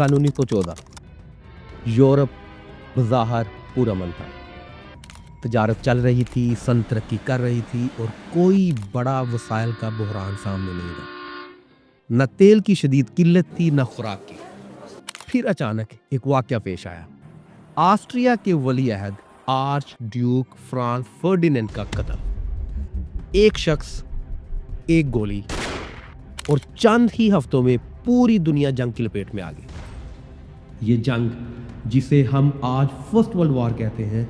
सन 1914 Europe बज़ाहिर पुरअमन था, तजारत चल रही थी, सन तरक्की कर रही थी और कोई बड़ा वसाइल का बहरान सामने नहीं था। न तेल की शदीद किल्लत थी, न खुराक की। फिर अचानक एक वाक़या पेश आया। ऑस्ट्रिया के वली अहद आर्च ड्यूक फ्रांस फर्डिनेंड का कत्ल। एक शख्स, एक गोली और चंद ही हफ्तों में पूरी दुनिया जंग की लपेट में आ गई। ये जंग, जिसे हम आज फर्स्ट वर्ल्ड वॉर कहते हैं,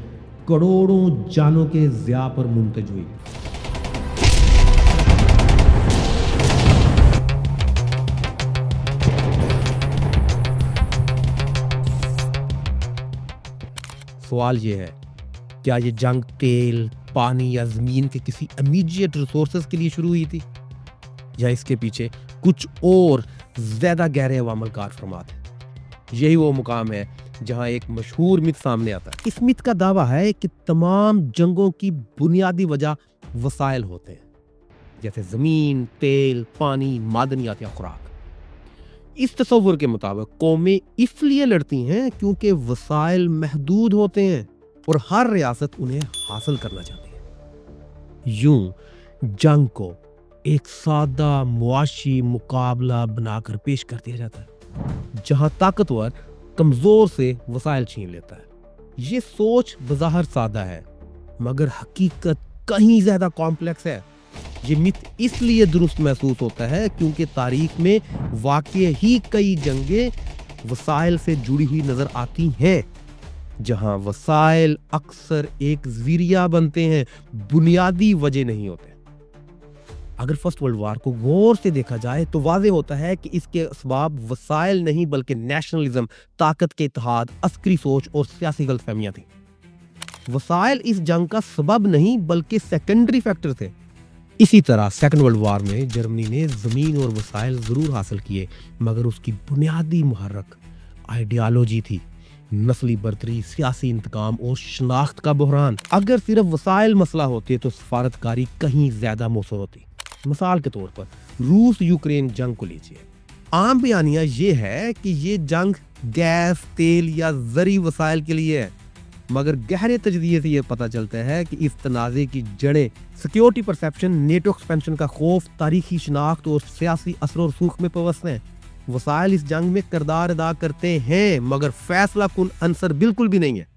करोड़ों जानों के ज़िया पर मुंतज हुई। सवाल ये है, क्या ये जंग तेल, पानी या ज़मीन के किसी इमीडिएट रिसोर्सेज के लिए शुरू हुई थी, या इसके पीछे कुछ और ज़्यादा गहरे अवामल कार फरमात है? यही वो मुकाम है जहां एक मशहूर मिथ सामने आता है। इस मिथ का दावा है कि तमाम जंगों की बुनियादी वजह वसाइल होते हैं, जैसे ज़मीन, तेल, पानी, मादनियात या खुराक। इस तस्वुर के मुताबिक कौमें इसलिए लड़ती हैं क्योंकि वसाइल महदूद होते हैं और हर रियासत उन्हें हासिल करना चाहती है। यूं जंग को एक सादा मुआशी मुकाबला बनाकर पेश कर दिया जाता है, जहां ताकतवर कमजोर से वसाइल छीन लेता है। ये सोच बज़ाहिर सादा है, मगर हकीकत कहीं ज्यादा कॉम्प्लेक्स है। ये मिथ इसलिए दुरुस्त महसूस होता है क्योंकि तारीख में वाकई ही कई जंगें वसाइल से जुड़ी हुई नजर आती हैं, जहां वसाइल अक्सर एक ज़रिया बनते हैं, बुनियादी वजह नहीं होते। अगर फर्स्ट वर्ल्ड वॉर को गौर से देखा जाए तो वाज़ेह होता है कि इसके असबाब वसाइल नहीं बल्कि नेशनलिज्म, ताकत के इत्तेहाद, अस्करी सोच और सियासी गलतफहमियां थी। वसाइल इस जंग का सबब नहीं बल्कि सेकेंडरी फैक्टर थे। इसी तरह सेकेंड वर्ल्ड वॉर में जर्मनी ने ज़मीन और वसाइल ज़रूर हासिल किए, मगर उसकी बुनियादी मुहर्रक आइडियालॉजी थी, नस्ली बर्तरी, सियासी इंतकाम और शनाख्त का बहरान। अगर सिर्फ वसाइल मसला होते तो सफारतकारी कहीं ज्यादा मौसर होती। मिसाल के तौर पर रूस यूक्रेन जंग को लीजिए। आम बयानिया ये है कि ये जंग गैस, तेल या ज़री वसाइल के लिए है, मगर गहरे तजज़िये से ये पता चलता है कि इस तनाज़े की जड़ें सिक्योरिटी परसेप्शन, नेटो एक्सपेंशन का खौफ, तारीखी शनाख्त और सियासी असर और रसूख में पवस्त हैं। वसाइल इस जंग में किरदार अदा करते हैं, मगर फैसला कुन अंसर बिल्कुल भी नहीं है।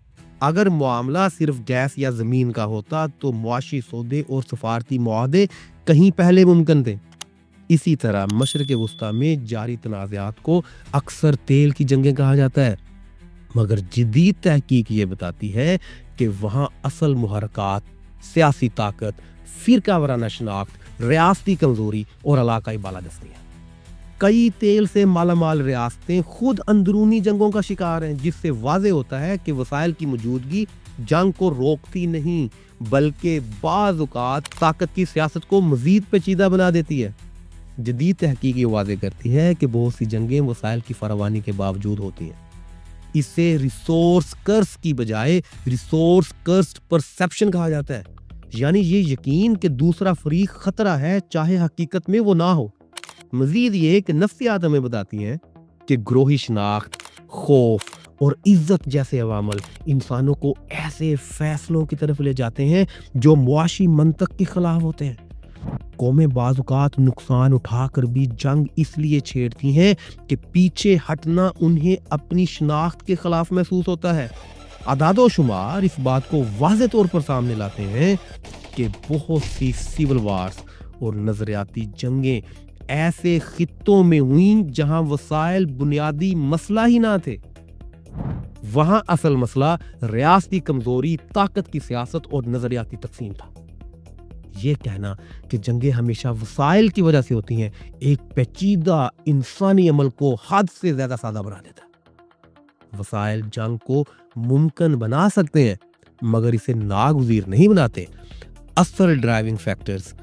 अगर मामला सिर्फ गैस या ज़मीन का होता तो मुआशी सौदे और सफारती मुआहदे कहीं पहले मुमकिन थे। इसी तरह मशरक़ वस्ता में जारी तनाज़ात को अक्सर तेल की जंगें कहा जाता है, मगर जदीद तहकीक ये बताती है कि वहाँ असल मुहर्रकात, सियासी ताकत, फ़िरका वराना शनाख्त, रियासती कमज़ोरी और इलाकाई बालादस्ती है। कई तेल से मालामाल रियासतें खुद अंदरूनी जंगों का शिकार हैं, जिससे वाज़ेह होता है कि वसाइल की मौजूदगी जंग को रोकती नहीं बल्कि बाज़ औक़ात ताकत की सियासत को मज़ीद पेचीदा बना देती है। जदीद तहकीक ये वाज़ेह करती है कि बहुत सी जंगें वसाइल की फरावानी के बावजूद होती हैं। इसे रिसोर्स कर्स की बजाय रिसोर्स कर्स्ड परसेप्शन कहा जाता है, यानी ये यकीन कि दूसरा फरीक खतरा है चाहे हकीकत में वो ना हो। मजीद ये कि नफ्सियात हमें बताती हैं कि ग्रोही शनाख्त, खौफ और इज्जत जैसे अवामल इंसानों को ऐसे फैसलों की तरफ ले जाते हैं जो मुआशी मंतक के खिलाफ होते हैं। कौमें बाज़ औक़ात नुकसान उठाकर भी जंग इसलिए छेड़ती हैं कि पीछे हटना उन्हें अपनी शनाख्त के खिलाफ महसूस होता है। अदादो शुमार इस बात को वाज़ेह तौर पर सामने लाते हैं कि बहुत सी सिविल वार्स और नज़रियाती जंगें ऐसे खित्तों में हुई जहां वसाइल बुनियादी मसला ही ना थे। वहां असल मसला रियासती कमजोरी, ताकत की सियासत और नजरियाती तकसीम था। ये कहना कि जंगें हमेशा वसाइल की वजह से होती हैं एक पेचीदा इंसानी अमल को हद से ज्यादा सादा बना देता है। वसाइल जंग को मुमकिन बना सकते हैं मगर इसे नागुज़ीर नहीं बनाते। असल ड्राइविंग फैक्टर्स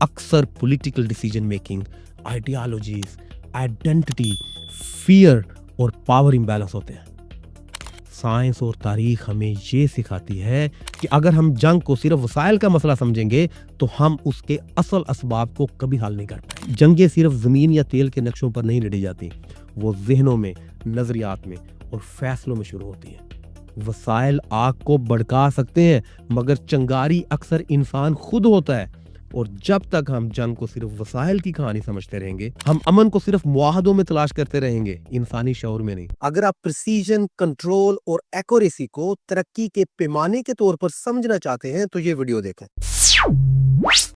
अक्सर political decision making, ideologies, identity, fear और पावर इम्बैलेंस होते हैं। साइंस और तारीख हमें ये सिखाती है कि अगर हम जंग को सिर्फ वसाइल का मसला समझेंगे तो हम उसके असल असबाब को कभी हल नहीं कर पाएंगे। जंगें सिर्फ ज़मीन या तेल के नक्शों पर नहीं लड़ी जाती, وہ ذہنوں میں، نظریات میں اور فیصلوں میں شروع ہوتی ہے۔ وسائل آگ کو بھڑکا سکتے ہیں مگر چنگاری اکثر انسان خود ہوتا ہے، اور جب تک ہم جنگ کو صرف وسائل کی کہانی سمجھتے رہیں گے، ہم امن کو صرف معاہدوں میں تلاش کرتے رہیں گے، انسانی شعور میں نہیں۔ اگر آپ پریسیژن، کنٹرول اور ایکوریسی کو ترقی کے پیمانے کے طور پر سمجھنا چاہتے ہیں تو یہ ویڈیو دیکھیں۔